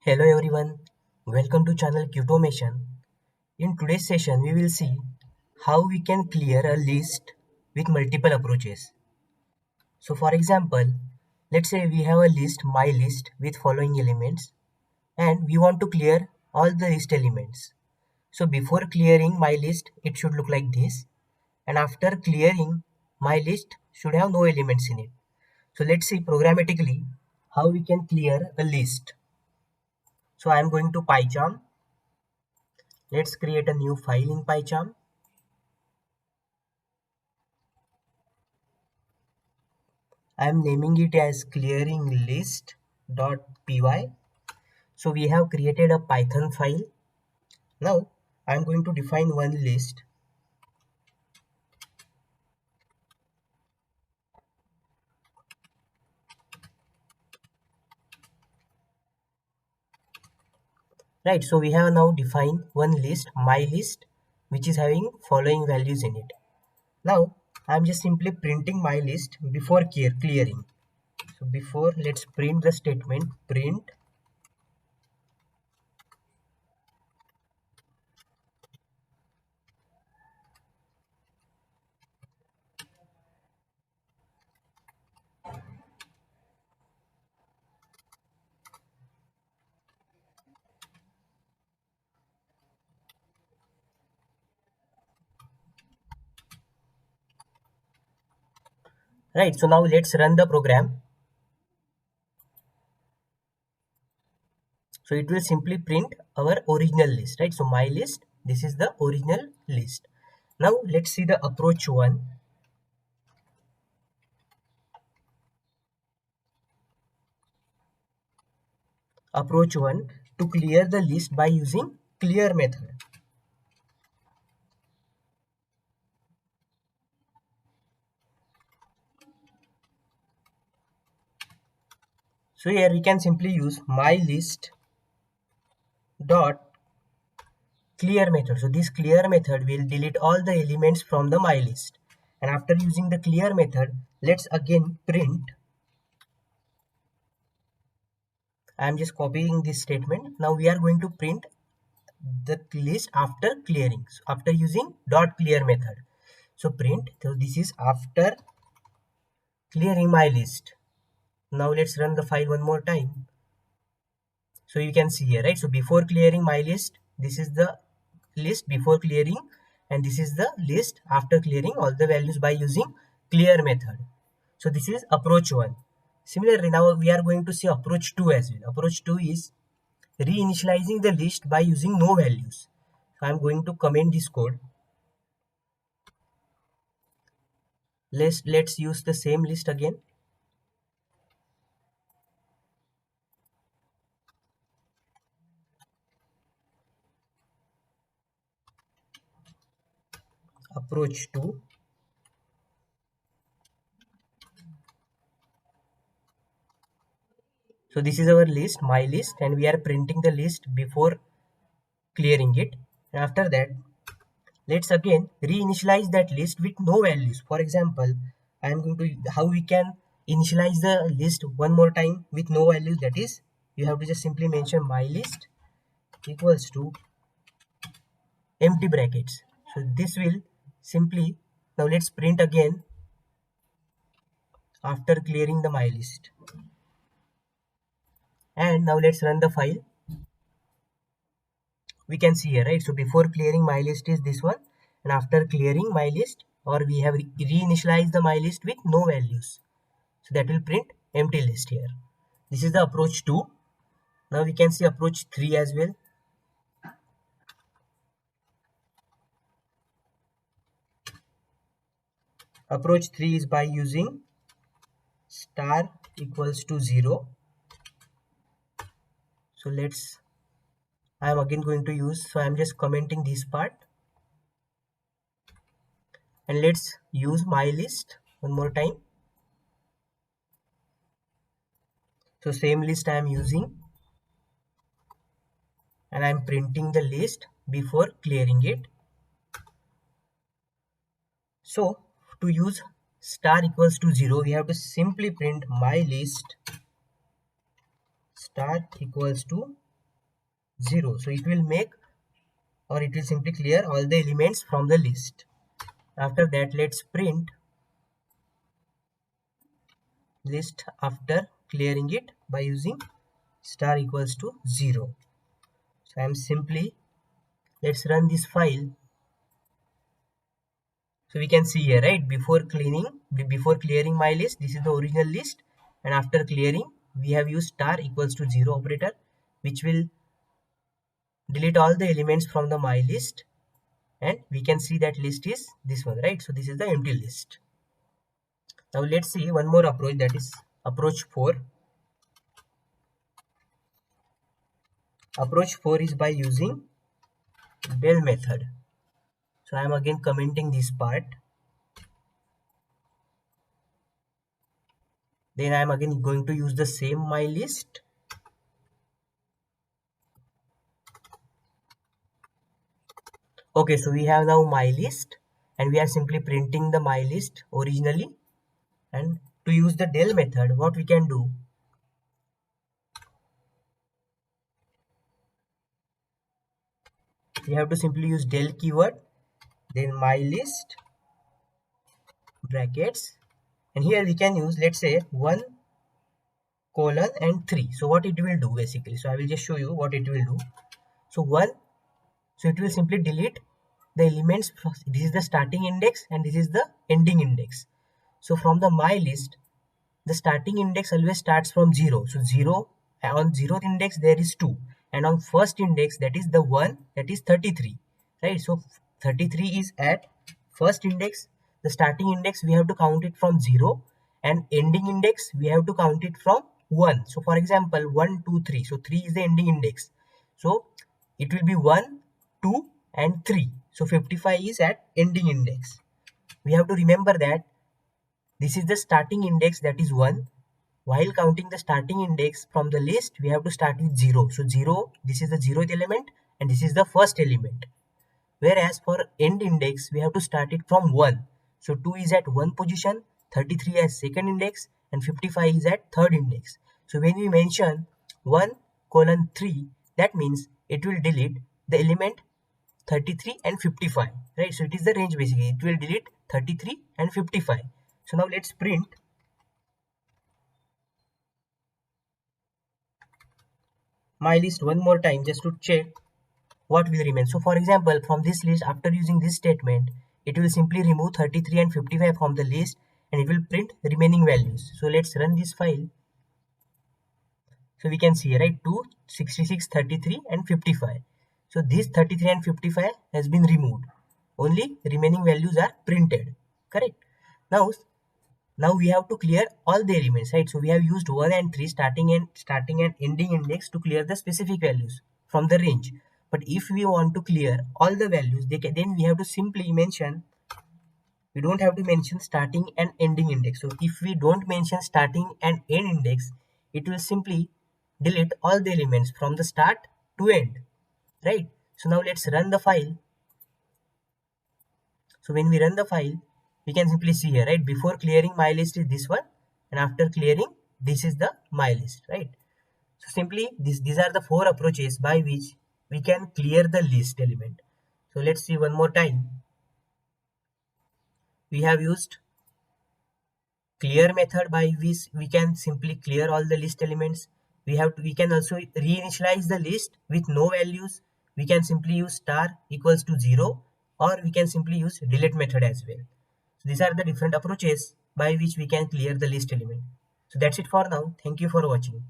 Hello everyone, welcome to channel Qtomation. In today's session, we will see how we can clear a list with multiple approaches. So for example, let's say we have a list, my list with following elements and we want to clear all the list elements. So before clearing my list, it should look like this, and after clearing my list should have no elements in it. So let's see programmatically how we can clear a list. So I am going to PyCharm. Let's create a new file in PyCharm. I am naming it as clearing list.py. So we have created a Python file. Now I am going to define one list. Right, so we have now defined one list, my list, which is having following values in it. Now I am just simply printing my list before clearing. So before, let's print the statement print. Right, so now let's run the program. So it will simply print our original list, right? So my list, this is the original list. Now let's see the approach one. Approach one, to clear the list by using clear method. So here we can simply use my list dot clear method. So this clear method will delete all the elements from the my list. And after using the clear method, let's again print. I am just copying this statement. Now we are going to print the list after clearing. So after using dot clear method. So print. So this is after clearing my list. Now let's run the file one more time. So you can see here, right? So before clearing my list, this is the list before clearing, and this is the list after clearing all the values by using clear method. So this is approach one. Similarly, now we are going to see approach two as well. Approach two is reinitializing the list by using no values. So I'm going to comment this code. Let's use the same list again. Approach two. So this is our list, my list, and we are printing the list before clearing it. And after that, let's again reinitialize that list with no values. For example, I am going to how we can initialize the list one more time with no values. That is, you have to just simply mention my list equals to empty brackets. So this will simply, now let's print again after clearing the my list. And now let's run the file. We can see here, right? So before clearing my list is this one, and after clearing my list, or we have reinitialized the my list with no values. So that will print empty list here. This is the approach 2. Now we can see approach 3 as well. Approach 3 is by using star equals to 0. So I am again going to use, so I am just commenting this part. And let's use my list one more time. So same list I am using. And I am printing the list before clearing it. So to use star equals to 0, we have to simply print my list star equals to 0. So it will make, or it will simply clear all the elements from the list. After that, let's print list after clearing it by using star equals to 0. So I'm simply, let's run this file. So we can see here, right, before clearing my list, this is the original list, and after clearing we have used star equals to 0 operator, which will delete all the elements from the my list, and we can see that list is this one, right? So this is the empty list. Now let's see one more approach, that is approach 4. Approach 4 is by using del method. So I am again commenting this part. Then I am again going to use the same my list. Okay, so we have now my list, and we are simply printing the my list originally. And to use the del method, what we can do, we have to simply use del keyword, then my list brackets, and here we can use, let's say, 1 colon and 3. So what it will do basically, so I will just show you what it will do. So 1, so it will simply delete the elements. This is the starting index and this is the ending index. So from the my list, the starting index always starts from 0. So 0, on 0th index there is 2, and on first index, that is the 1, that is 33, right? So 33 is at first index. The starting index we have to count it from 0, and ending index we have to count it from 1. So for example, 1 2 3, so 3 is the ending index, so it will be 1 2 and 3. So 55 is at ending index. We have to remember that this is the starting index, that is 1. While counting the starting index from the list, we have to start with 0. So 0, this is the 0th element, and this is the first element. Whereas for end index, we have to start it from 1. So 2 is at 1 position, 33 as second index, and 55 is at third index. So when we mention 1 colon 3, that means it will delete the element 33 and 55, right? So it is the range basically. It will delete 33 and 55. So now let's print my list one more time just to check what will remain. So for example, from this list, after using this statement, it will simply remove 33 and 55 from the list, and it will print the remaining values. So let's run this file. So we can see, right, 2, 66, 33 and 55. So this 33 and 55 has been removed. Only remaining values are printed, correct? Now we have to clear all the elements, right? So we have used 1 and 3 starting and ending index to clear the specific values from the range. But if we want to clear all the values, then we have to simply mention, we don't have to mention starting and ending index. So if we don't mention starting and end index, it will simply delete all the elements from the start to end, right? So now let's run the file. So when we run the file, we can simply see here, right? Before clearing my list is this one, and after clearing, this is the my list, right? So simply these are the 4 approaches by which we can clear the list element. So let's see one more time. We have used clear method by which we can simply clear all the list elements. We can also reinitialize the list with no values. We can simply use star equals to 0, or we can simply use delete method as well. So these are the different approaches by which we can clear the list element. So that's it for now. Thank you for watching.